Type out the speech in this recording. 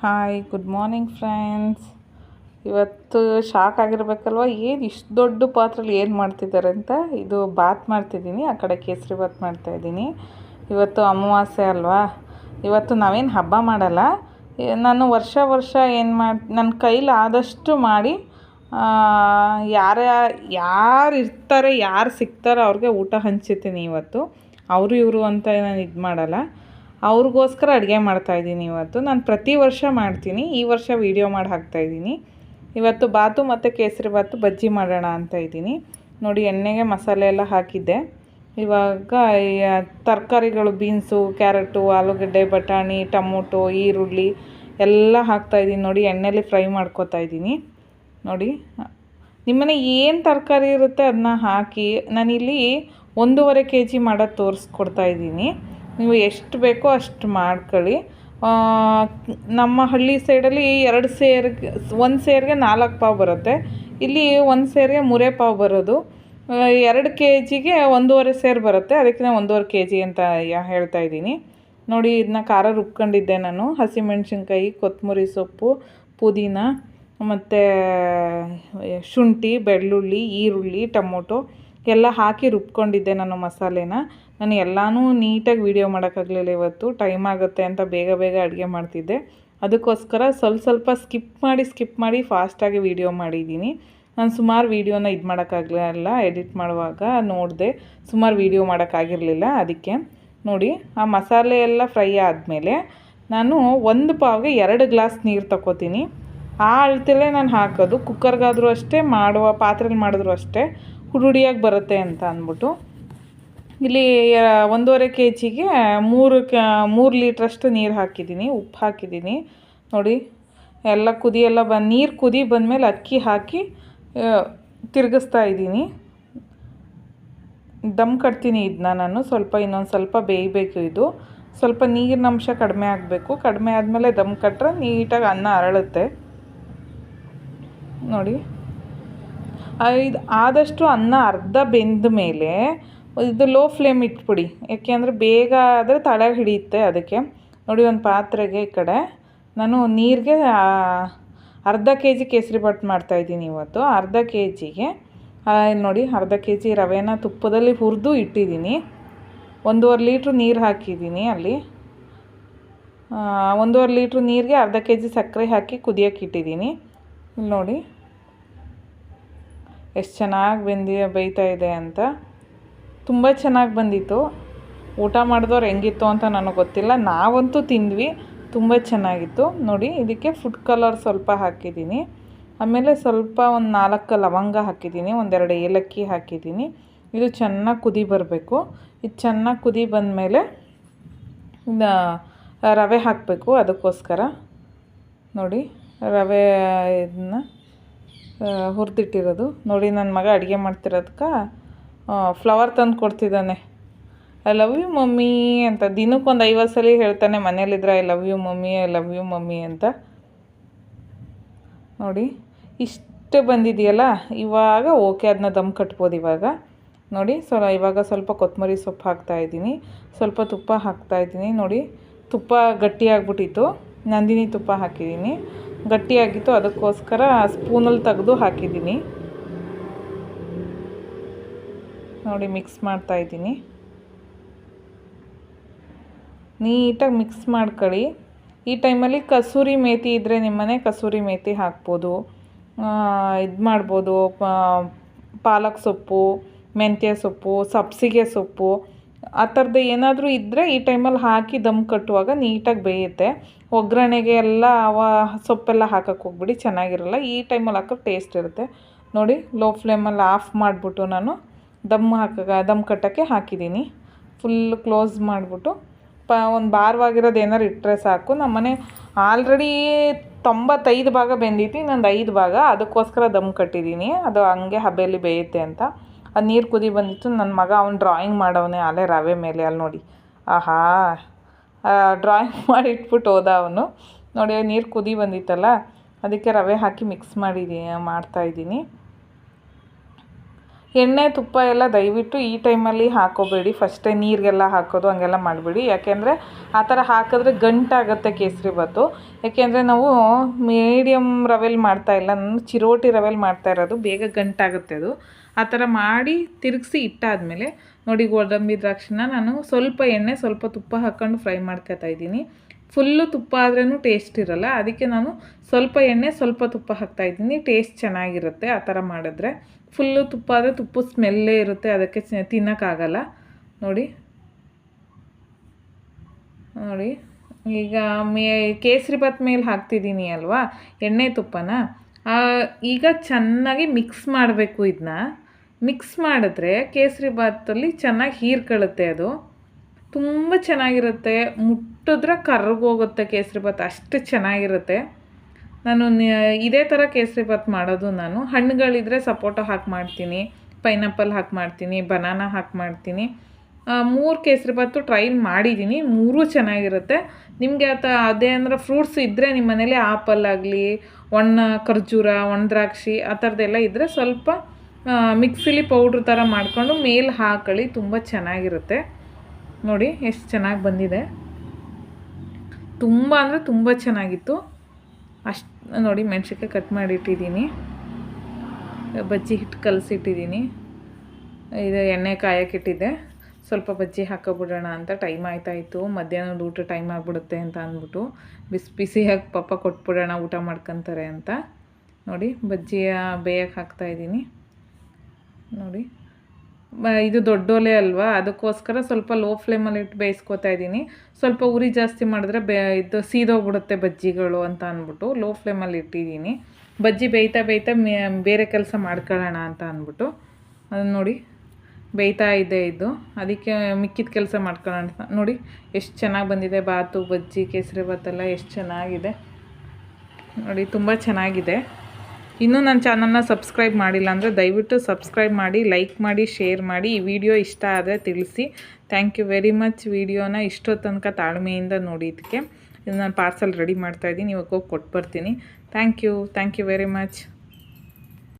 Hi good morning friends. ಇವತ್ತು shock ಆಗಿರ್ಬೇಕಲ್ವ, ಏನು ಇಷ್ಟು ದೊಡ್ಡ ಪಾತ್ರೆಲಿ ಏನು ಮಾಡ್ತಿದ್ದಾರೆ ಅಂತ. ಇದು ಬಾತ್ ಮಾಡ್ತಿದ್ದೀನಿ, ಆ ಕಡೆ ಕೇಸರಿ ಬಾತ್ ಮಾಡ್ತಾಯಿದ್ದೀನಿ. ಇವತ್ತು ಅಮಾವಾಸ್ಯೆ ಅಲ್ವಾ, ಇವತ್ತು ನಾವೇನು ಹಬ್ಬ ಮಾಡಲ್ಲ. ನಾನು ವರ್ಷ ನನ್ನ ಕೈಲಿ ಆದಷ್ಟು ಮಾಡಿ ಯಾರು ಇರ್ತಾರೆ, ಯಾರು ಸಿಗ್ತಾರೆ ಅವ್ರಿಗೆ ಊಟ ಹಂಚುತ್ತೀನಿ. ಇವತ್ತು ಅವರು ಇವರು ಅಂತ ನಾನು ಇದು ಮಾಡಲ್ಲ, ಅವ್ರಿಗೋಸ್ಕರ ಅಡುಗೆ ಮಾಡ್ತಾಯಿದ್ದೀನಿ. ಇವತ್ತು ನಾನು ಪ್ರತಿ ವರ್ಷ ಮಾಡ್ತೀನಿ, ಈ ವರ್ಷ ವೀಡಿಯೋ ಮಾಡಿ ಹಾಕ್ತಾಯಿದ್ದೀನಿ. ಇವತ್ತು ಬಾತು ಮತ್ತು ಕೇಸರಿ ಬಾತು ಬಜ್ಜಿ ಮಾಡೋಣ ಅಂತ ಇದ್ದೀನಿ. ನೋಡಿ, ಎಣ್ಣೆಗೆ ಮಸಾಲೆ ಎಲ್ಲ ಹಾಕಿದ್ದೆ. ಇವಾಗ ತರಕಾರಿಗಳು ಬೀನ್ಸು, ಕ್ಯಾರೆಟು, ಆಲೂಗಡ್ಡೆ, ಬಟಾಣಿ, ಟೊಮೊಟೊ, ಈರುಳ್ಳಿ ಎಲ್ಲ ಹಾಕ್ತಾಯಿದ್ದೀನಿ. ನೋಡಿ, ಎಣ್ಣೆಲಿ ಫ್ರೈ ಮಾಡ್ಕೊತಾ ಇದ್ದೀನಿ. ನೋಡಿ, ನಿಮ್ಮನೆ ಏನು ತರಕಾರಿ ಇರುತ್ತೆ ಅದನ್ನ ಹಾಕಿ. ನಾನಿಲ್ಲಿ 1.5 kg ಮಾಡೋದು ತೋರಿಸ್ಕೊಡ್ತಾಯಿದ್ದೀನಿ. ನೀವು ಎಷ್ಟು ಬೇಕೋ ಅಷ್ಟು ಮಾಡ್ಕೊಳ್ಳಿ. ನಮ್ಮ ಹಳ್ಳಿ ಸೈಡಲ್ಲಿ 1 ಸೇರಿಗೆ 4 ಪಾವು ಬರುತ್ತೆ. ಇಲ್ಲಿ 1 ಸೇರಿಗೆ 3 ಪಾವು ಬರೋದು. 2 kgಗೆ 1.5 ಸೇರು ಬರುತ್ತೆ, ಅದಕ್ಕೆ ನಾನು 1.5 kg ಅಂತ ಹೇಳ್ತಾಯಿದ್ದೀನಿ. ನೋಡಿ, ಇದನ್ನ ಖಾರ ರುಬ್ಕೊಂಡಿದ್ದೆ ನಾನು. ಹಸಿಮೆಣ್ಸಿನ್ಕಾಯಿ, ಕೊತ್ತಂಬರಿ ಸೊಪ್ಪು, ಪುದೀನ ಮತ್ತು ಶುಂಠಿ, ಬೆಳ್ಳುಳ್ಳಿ, ಈರುಳ್ಳಿ, ಟೊಮೊಟೊ ಎಲ್ಲ ಹಾಕಿ ರುಬ್ಕೊಂಡಿದ್ದೆ ನಾನು ಮಸಾಲೆನ. ನಾನು ಎಲ್ಲನೂ ನೀಟಾಗಿ ವೀಡಿಯೋ ಮಾಡೋಕ್ಕಾಗಲಿಲ್ಲ ಇವತ್ತು, ಟೈಮ್ ಆಗುತ್ತೆ ಅಂತ ಬೇಗ ಅಡುಗೆ ಮಾಡ್ತಿದ್ದೆ. ಅದಕ್ಕೋಸ್ಕರ ಸ್ವಲ್ಪ ಸ್ಕಿಪ್ ಮಾಡಿ ಫಾಸ್ಟಾಗಿ ವೀಡಿಯೋ ಮಾಡಿದ್ದೀನಿ. ನಾನು ಸುಮಾರು ವೀಡಿಯೋನ ಇದು ಮಾಡೋಕ್ಕಾಗಲಿಲ್ಲ, ಎಡಿಟ್ ಮಾಡುವಾಗ ನೋಡಿದೆ ಸುಮಾರು ವೀಡಿಯೋ ಮಾಡೋಕ್ಕಾಗಿರಲಿಲ್ಲ. ಅದಕ್ಕೆ ನೋಡಿ, ಆ ಮಸಾಲೆ ಎಲ್ಲ ಫ್ರೈ ಆದಮೇಲೆ ನಾನು 1 ಪಾವ್ಗೆ 2 ಗ್ಲಾಸ್ ನೀರು ತಗೋತೀನಿ. ಆ ಅಳತೆಲೇ ನಾನು ಹಾಕೋದು. ಕುಕ್ಕರ್ಗಾದರೂ ಅಷ್ಟೇ, ಪಾತ್ರೆಲಿ ಮಾಡಿದ್ರು ಅಷ್ಟೇ ಹುಡುಡಿಯಾಗಿ ಬರುತ್ತೆ ಅಂತ ಅಂದ್ಬಿಟ್ಟು. ಇಲ್ಲಿ 1.5 kgಗೆ 3 ಲೀಟ್ರಷ್ಟು ನೀರು ಹಾಕಿದ್ದೀನಿ, ಉಪ್ಪು ಹಾಕಿದ್ದೀನಿ. ನೋಡಿ, ಎಲ್ಲ ನೀರು ಕುದಿ ಬಂದಮೇಲೆ ಅಕ್ಕಿ ಹಾಕಿ ತಿರುಗಿಸ್ತಾ ಇದ್ದೀನಿ. ದಮ್ ಕಟ್ತೀನಿ ಇದನ್ನ ನಾನು. ಇನ್ನೊಂದು ಸ್ವಲ್ಪ ಬೇಯಬೇಕು. ಇದು ಸ್ವಲ್ಪ ನೀರಿನ ಅಂಶ ಕಡಿಮೆ ಆಗಬೇಕು. ಕಡಿಮೆ ಆದಮೇಲೆ ದಮ್ ಕಟ್ಟರೆ ನೀಟಾಗಿ ಅನ್ನ ಅರಳುತ್ತೆ. ನೋಡಿ, ಇದು ಆದಷ್ಟು ಅನ್ನ ಅರ್ಧ ಬೆಂದ ಮೇಲೆ ಇದು ಲೋ ಫ್ಲೇಮ್ ಇಟ್ಬಿಡಿ, ಯಾಕೆಂದರೆ ಬೇಗ ಆದರೆ ತಳ ಹಿಡಿಯುತ್ತೆ. ಅದಕ್ಕೆ ನೋಡಿ, ಒಂದು ಪಾತ್ರೆಗೆ ಈ ಕಡೆ ನಾನು ನೀರಿಗೆ ಅರ್ಧ kg ಕೇಸರಿ ಬಾತ್ ಮಾಡ್ತಾಯಿದ್ದೀನಿ ಇವತ್ತು. ಅರ್ಧ kgಗೆ ನೋಡಿ, ಅರ್ಧ kg ರವೆನ ತುಪ್ಪದಲ್ಲಿ ಹುರಿದು ಇಟ್ಟಿದ್ದೀನಿ. 1.5 ಲೀಟ್ರ್ ನೀರು ಹಾಕಿದ್ದೀನಿ. ಅಲ್ಲಿ 1.5 ಲೀಟ್ರ್ ನೀರಿಗೆ ಅರ್ಧ kg ಸಕ್ಕರೆ ಹಾಕಿ ಕುದಿಯೋಕೆ ಇಟ್ಟಿದ್ದೀನಿ. ಇಲ್ಲಿ ನೋಡಿ ಎಷ್ಟು ಚೆನ್ನಾಗಿ ಬೇಯ್ತಾ ಇದೆ ಅಂತ. ತುಂಬ ಚೆನ್ನಾಗಿ ಬಂದಿತ್ತು. ಊಟ ಮಾಡಿದವ್ರು ಹೆಂಗಿತ್ತು ಅಂತ ನನಗೆ ಗೊತ್ತಿಲ್ಲ, ನಾವಂತೂ ತಿಂದ್ವಿ, ತುಂಬ ಚೆನ್ನಾಗಿತ್ತು. ನೋಡಿ, ಇದಕ್ಕೆ ಫುಡ್ ಕಲರ್ ಸ್ವಲ್ಪ ಹಾಕಿದ್ದೀನಿ. ಆಮೇಲೆ ಸ್ವಲ್ಪ ಒಂದು 4 ಲವಂಗ ಹಾಕಿದ್ದೀನಿ, 1-2 ಏಲಕ್ಕಿ ಹಾಕಿದ್ದೀನಿ. ಇದು ಚೆನ್ನಾಗಿ ಕುದಿ ಬರಬೇಕು. ಇದು ಚೆನ್ನಾಗಿ ಕುದಿ ಬಂದಮೇಲೆ ರವೆ ಹಾಕಬೇಕು. ಅದಕ್ಕೋಸ್ಕರ ನೋಡಿ, ರವೆ ಇದನ್ನ ಹುರಿದಿಟ್ಟಿರೋದು. ನೋಡಿ, ನನ್ನ ಮಗ ಅಡುಗೆ ಮಾಡ್ತಿರೋದಕ್ಕೆ ಫ್ಲವರ್ ತಂದು ಕೊಡ್ತಿದ್ದಾನೆ. ಐ ಲವ್ ಯು ಮಮ್ಮಿ ಅಂತ ದಿನಕ್ಕೊಂದು 50 ಸಲ ಹೇಳ್ತಾನೆ ಮನೇಲಿದ್ರೆ, ಐ ಲವ್ ಯು ಮಮ್ಮಿ ಅಂತ. ನೋಡಿ, ಇಷ್ಟು ಬಂದಿದೆಯಲ್ಲ, ಇವಾಗ ಓಕೆ, ಅದನ್ನ ದಮ್ ಕಟ್ಬೋದು ಇವಾಗ. ನೋಡಿ, ಇವಾಗ ಸ್ವಲ್ಪ ಕೊತ್ತಂಬರಿ ಸೊಪ್ಪು ಹಾಕ್ತಾಯಿದ್ದೀನಿ, ಸ್ವಲ್ಪ ತುಪ್ಪ ಹಾಕ್ತಾಯಿದ್ದೀನಿ. ನೋಡಿ, ತುಪ್ಪ ಗಟ್ಟಿಯಾಗ್ಬಿಟ್ಟಿತ್ತು, ನಂದಿನಿ ತುಪ್ಪ ಹಾಕಿದ್ದೀನಿ. ಗಟ್ಟಿಯಾಗಿತ್ತು, ಅದಕ್ಕೋಸ್ಕರ ಸ್ಪೂನಲ್ಲಿ ತೆಗೆದು ಹಾಕಿದ್ದೀನಿ. ನೋಡಿ, ಮಿಕ್ಸ್ ಮಾಡ್ತಾಯಿದ್ದೀನಿ. ನೀಟಾಗಿ ಮಿಕ್ಸ್ ಮಾಡ್ಕೊಳ್ಳಿ. ಈ ಟೈಮಲ್ಲಿ ಕಸೂರಿ ಮೇಥಿ ಇದ್ದರೆ ನಿಮ್ಮನೆ ಕಸೂರಿ ಮೇಥಿ ಹಾಕ್ಬೋದು, ಇದು ಮಾಡ್ಬೋದು. ಪಾಲಕ್ ಸೊಪ್ಪು, ಮೆಂತ್ಯ ಸೊಪ್ಪು, ಸಬ್ಸಿಗೆ ಸೊಪ್ಪು, ಆ ಥರದ್ದು ಏನಾದರೂ ಇದ್ದರೆ ಈ ಟೈಮಲ್ಲಿ ಹಾಕಿ ದಮ್ ಕಟ್ಟುವಾಗ ನೀಟಾಗಿ ಬೇಯುತ್ತೆ. ಒಗ್ಗರಣೆಗೆ ಎಲ್ಲ ಸೊಪ್ಪೆಲ್ಲ ಹಾಕಕ್ಕೆ ಹೋಗ್ಬಿಡಿ, ಚೆನ್ನಾಗಿರಲ್ಲ. ಈ ಟೈಮಲ್ಲಿ ಹಾಕೋಕ್ಕೆ ಟೇಸ್ಟ್ ಇರುತ್ತೆ. ನೋಡಿ, ಲೋ ಫ್ಲೇಮಲ್ಲಿ ಆಫ್ ಮಾಡಿಬಿಟ್ಟು ನಾನು ದಮ್ ಕಟ್ಟೋಕ್ಕೆ ಹಾಕಿದ್ದೀನಿ. ಫುಲ್ ಕ್ಲೋಸ್ ಮಾಡಿಬಿಟ್ಟು ಒಂದು ಭಾರವಾಗಿರೋದು ಏನಾರು ಇಟ್ಟರೆ ಸಾಕು. ನಮ್ಮನೆ ಆಲ್ರೆಡಿ 95 ಭಾಗ ಬೆಂದೈತಿ, ಇನ್ನೊಂದು 5 ಭಾಗ ಅದಕ್ಕೋಸ್ಕರ ದಮ್ ಕಟ್ಟಿದ್ದೀನಿ. ಅದು ಹಂಗೆ ಹಬೆಯಲ್ಲಿ ಬೇಯುತ್ತೆ ಅಂತ. ಅದು ನೀರು ಕುದಿ ಬಂದಿತ್ತು. ನನ್ನ ಮಗ ಅವ್ನು ಡ್ರಾಯಿಂಗ್ ಮಾಡವನೇ ಅಲ್ಲೇ ರವೆ ಮೇಲೆ. ಅಲ್ಲಿ ನೋಡಿ, ಆಹಾ, ಡ್ರಾಯಿಂಗ್ ಮಾಡಿ ಇಟ್ಬಿಟ್ಟು ಹೋದ ಅವನು. ನೋಡಿ, ನೀರು ಕುದಿ ಬಂದಿತ್ತಲ್ಲ, ಅದಕ್ಕೆ ರವೆ ಹಾಕಿ ಮಿಕ್ಸ್ ಮಾಡ್ತಾಯಿದ್ದೀನಿ. ಎಣ್ಣೆ ತುಪ್ಪ ಎಲ್ಲ ದಯವಿಟ್ಟು ಈ ಟೈಮಲ್ಲಿ ಹಾಕೋಬೇಡಿ. ಫಸ್ಟೇ ನೀರಿಗೆಲ್ಲ ಹಾಕೋದು ಹಂಗೆಲ್ಲ ಮಾಡಬೇಡಿ. ಯಾಕೆಂದರೆ ಆ ಥರ ಹಾಕಿದ್ರೆ ಗಂಟಾಗುತ್ತೆ ಕೇಸರಿಬಾತು. ಯಾಕೆಂದರೆ ನಾವು ಮೀಡಿಯಮ್ ರವೆಲ್ಲಿ ಮಾಡ್ತಾಯಿಲ್ಲ, ನಾನು ಚಿರೋಟಿ ರವೆಲ್ಲಿ ಮಾಡ್ತಾ ಇರೋದು, ಬೇಗ ಗಂಟಾಗುತ್ತೆ ಅದು. ಆ ಥರ ಮಾಡಿ ತಿರುಗಿಸಿ ಇಟ್ಟಾದಮೇಲೆ ನೋಡಿ ಗೋಡಂಬಿ ದ್ರಾಕ್ಷಿನ ನಾನು ಸ್ವಲ್ಪ ಎಣ್ಣೆ ಸ್ವಲ್ಪ ತುಪ್ಪ ಹಾಕ್ಕೊಂಡು ಫ್ರೈ ಮಾಡ್ಕೊತಾ ಇದ್ದೀನಿ. ಫುಲ್ಲು ತುಪ್ಪ ಆದ್ರೂ ಟೇಸ್ಟ್ ಇರೋಲ್ಲ, ಅದಕ್ಕೆ ನಾನು ಸ್ವಲ್ಪ ಎಣ್ಣೆ ಸ್ವಲ್ಪ ತುಪ್ಪ ಹಾಕ್ತಾಯಿದ್ದೀನಿ. ಟೇಸ್ಟ್ ಚೆನ್ನಾಗಿರುತ್ತೆ ಆ ಥರ ಮಾಡಿದ್ರೆ. ಫುಲ್ಲು ತುಪ್ಪ ಆದರೆ ತುಪ್ಪದ ಸ್ಮೆಲ್ಲೇ ಇರುತ್ತೆ, ಅದಕ್ಕೆ ತಿನ್ನೋಕ್ಕಾಗಲ್ಲ. ನೋಡಿ ನೋಡಿ ಈಗ ಕೇಸರಿಬಾತ್ ಮೇಲೆ ಹಾಕ್ತಿದ್ದೀನಿ ಅಲ್ವಾ ಎಣ್ಣೆ ತುಪ್ಪನ. ಈಗ ಚೆನ್ನಾಗಿ ಮಿಕ್ಸ್ ಮಾಡಬೇಕು. ಇದನ್ನ ಮಿಕ್ಸ್ ಮಾಡಿದ್ರೆ ಕೇಸರಿಬಾತಲ್ಲಿ ಚೆನ್ನಾಗಿ ಹೀರ್ಕೊಳ್ಳುತ್ತೆ. ಅದು ತುಂಬ ಚೆನ್ನಾಗಿರುತ್ತೆ. ಮುಟ್ಟಿದ್ರೆ ಕರ್ಗೋಗುತ್ತೆ ಕೇಸರಿಬಾತ್, ಅಷ್ಟು ಚೆನ್ನಾಗಿರುತ್ತೆ. ನಾನು ಇದೇ ಥರ ಕೇಸರಿಬಾತ್ ಮಾಡೋದು. ನಾನು ಹಣ್ಣುಗಳಿದ್ರೆ ಸಪೋಟ ಹಾಕಿ ಮಾಡ್ತೀನಿ, ಪೈನಾಪಲ್ ಹಾಕಿ ಮಾಡ್ತೀನಿ, ಬನಾನಾ ಹಾಕಿ ಮಾಡ್ತೀನಿ. 3 ಕೇಸರಿಬಾತು ಟ್ರೈ ಮಾಡಿದ್ದೀನಿ, 3 ಚೆನ್ನಾಗಿರುತ್ತೆ. ನಿಮಗೆ ಅದೇ ಅಂದರೆ ಫ್ರೂಟ್ಸ್ ಇದ್ದರೆ ನಿಮ್ಮ ಮನೇಲಿ ಆಪಲ್ ಆಗಲಿ, ಒಣ ಖರ್ಜೂರ, ಒಣ ದ್ರಾಕ್ಷಿ ಆ ಥರದ್ದೆಲ್ಲ ಇದ್ದರೆ ಸ್ವಲ್ಪ ಮಿಕ್ಸಿಲಿ ಪೌಡ್ರ್ ಥರ ಮಾಡಿಕೊಂಡು ಮೇಲೆ ಹಾಕೊಳ್ಳಿ, ತುಂಬ ಚೆನ್ನಾಗಿರುತ್ತೆ. ನೋಡಿ ಎಷ್ಟು ಚೆನ್ನಾಗಿ ಬಂದಿದೆ, ತುಂಬ ಅಂದರೆ ತುಂಬ ಚೆನ್ನಾಗಿತ್ತು. ಅಷ್ಟು ನೋಡಿ ಮೆಣಸಿನ್ಕಾಯಿ ಕಟ್ ಮಾಡಿಟ್ಟಿದ್ದೀನಿ, ಬಜ್ಜಿ ಹಿಟ್ಟು ಕಲಸಿಟ್ಟಿದ್ದೀನಿ, ಇದು ಎಣ್ಣೆ ಕಾಯಕ್ಕಿಟ್ಟಿದ್ದೆ. ಸ್ವಲ್ಪ ಬಜ್ಜಿ ಹಾಕೋಬಿಡೋಣ ಅಂತ ಟೈಮ್ ಆಯ್ತಾಯಿತ್ತು, ಮಧ್ಯಾಹ್ನದ ಊಟ ಟೈಮ್ ಆಗಿಬಿಡುತ್ತೆ ಅಂತ ಅಂದ್ಬಿಟ್ಟು ಬಿಸಿ ಬಿಸಿಯಾಗಿ ಪಾಪ ಕೊಟ್ಬಿಡೋಣ, ಊಟ ಮಾಡ್ಕೊತಾರೆ ಅಂತ. ನೋಡಿ ಬಜ್ಜಿಯ ಬೇಯಕ್ಕೆ ಹಾಕ್ತಾಯಿದ್ದೀನಿ. ನೋಡಿ ಇದು ದೊಡ್ಡ ಒಲೆ ಅಲ್ವಾ, ಅದಕ್ಕೋಸ್ಕರ ಸ್ವಲ್ಪ ಲೋ ಫ್ಲೇಮಲ್ಲಿ ಇಟ್ಟು ಬೇಯಿಸ್ಕೊತಾ ಇದ್ದೀನಿ. ಸ್ವಲ್ಪ ಉರಿ ಜಾಸ್ತಿ ಮಾಡಿದ್ರೆ ಇದು ಸೀದೋಗ್ಬಿಡುತ್ತೆ ಬಜ್ಜಿಗಳು ಅಂತ ಅಂದ್ಬಿಟ್ಟು ಲೋ ಫ್ಲೇಮಲ್ಲಿ ಇಟ್ಟಿದ್ದೀನಿ. ಬಜ್ಜಿ ಬೇಯ್ತಾ ಬೇಯ್ತಾ ಬೇರೆ ಕೆಲಸ ಮಾಡ್ಕೊಳ್ಳೋಣ ಅಂತ ಅಂದ್ಬಿಟ್ಟು ಅದನ್ನು ನೋಡಿ ಬೇಯ್ತಾ ಇದೆ ಇದು, ಅದಕ್ಕೆ ಮಿಕ್ಕಿದ ಕೆಲಸ ಮಾಡ್ಕೊಳ್ಳೋಣ. ನೋಡಿ ಎಷ್ಟು ಚೆನ್ನಾಗಿ ಬಂದಿದೆ ಬಾತು, ಬಜ್ಜಿ, ಕೇಸರಿಬಾತೆಲ್ಲ ಎಷ್ಟು ಚೆನ್ನಾಗಿದೆ ನೋಡಿ, ತುಂಬ ಚೆನ್ನಾಗಿದೆ. ಇನ್ನೂ ನನ್ನ ಚಾನಲ್ನ ಸಬ್ಸ್ಕ್ರೈಬ್ ಮಾಡಿಲ್ಲ ಅಂದರೆ ದಯವಿಟ್ಟು ಸಬ್ಸ್ಕ್ರೈಬ್ ಮಾಡಿ, ಲೈಕ್ ಮಾಡಿ, ಶೇರ್ ಮಾಡಿ. ಈ ವಿಡಿಯೋ ಇಷ್ಟ ಆದರೆ ತಿಳಿಸಿ. Thank you very much. ವಿಡಿಯೋನ ಇಷ್ಟೋ ತನಕ ತಾಳ್ಮೆಯಿಂದ ನೋಡಿದ್ದಕ್ಕೆ. ಇದು ನಾನು ಪಾರ್ಸಲ್ ರೆಡಿ ಮಾಡ್ತಾಯಿದ್ದೀನಿ, ಇವಾಗ ಹೋಗಿ ಕೊಟ್ಟು ಬರ್ತೀನಿ. Thank you very much.